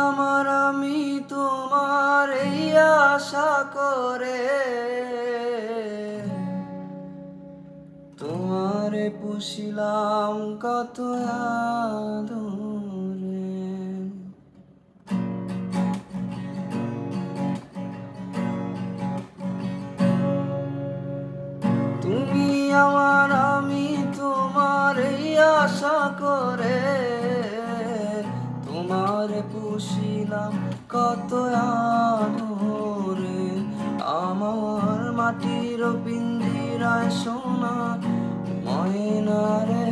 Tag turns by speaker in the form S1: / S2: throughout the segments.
S1: আমার আমি তোমার এই আশা করে তোমারে পুষিলাম কত আদরে। তুমি আমার আমি তোমার এই আশা করে তোমারে পুষিলাম কত আদরে। আমার মাটির পিঞ্জিরায় সোনা ময়না রে,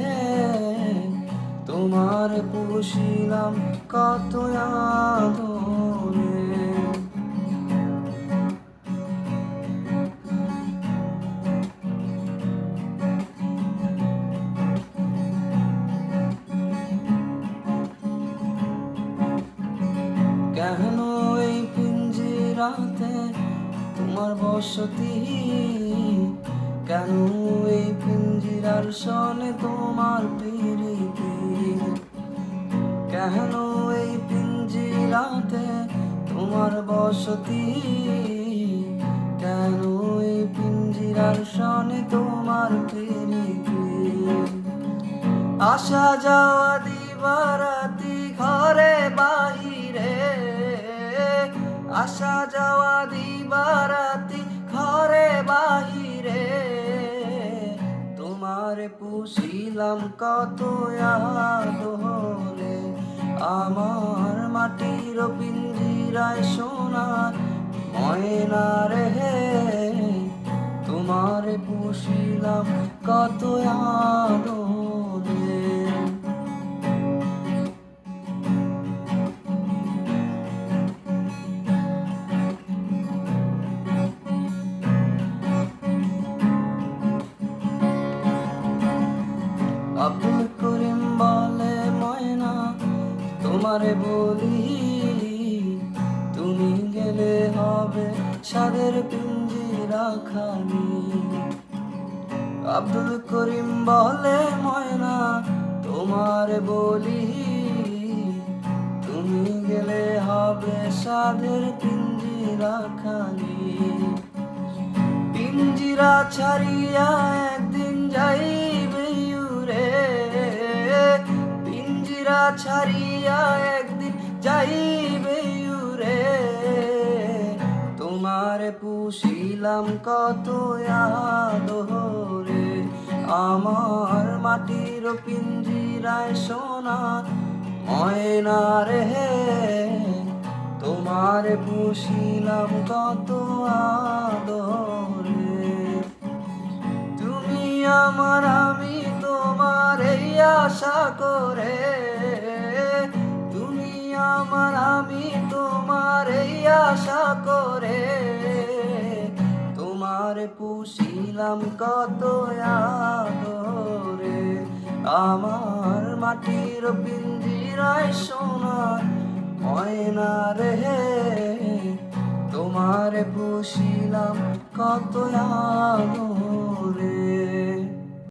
S1: তোমারে পুষিলাম কত আদরে। কেন এই পিঞ্জিরাতে তোমার বসতি, কেন এই পিঞ্জিরার সনে তোমার প্রীতি, কেন এই পিঞ্জিরাতে তোমার বসতি, কেন এই পিঞ্জিরার সনে তোমার প্রীতি। আসা যাওয়া দিবারাতি ঘরে বাহিরে, আসা যাওয়া দিবারাতি ঘরে বাহিরে, তোমারে পুষিলাম কত আদরে। আমার মাটির পিঞ্জিরায় সোনার ময়না রে, তোমারে পুষিলাম কত আদরে। আব্দুল করিম বলে ময়না তোমারে বলি, তুমি গেলে হবে সাদের পিঞ্জিরা খালি। আব্দুল করিম বলে ময়না তোমারে বলি, তুমি গেলে হবে সাদের পিঞ্জিরা খালি। পিঞ্জিরা ছাড়িয়া একদিন যাইবে উড়ে, পিঞ্জিরা ছাড়িয়া একদিন যাইবে উড়ে, তোমারে পুষিলাম কত আদরে। আমার মাটির পিঞ্জিরায় সোনা ময়না রে, তোমারে পুষিলাম কত আদরে। তুমি আমার আমি তোমার এই আশা করে, তুমি আমার আমি তোমার এই আশা করে, তোমারে পুষিলাম কত আদরে। আমার মাটির পিঞ্জিরায় সোনার ময়না রে, তোমারে পুষিলাম কত আদরে।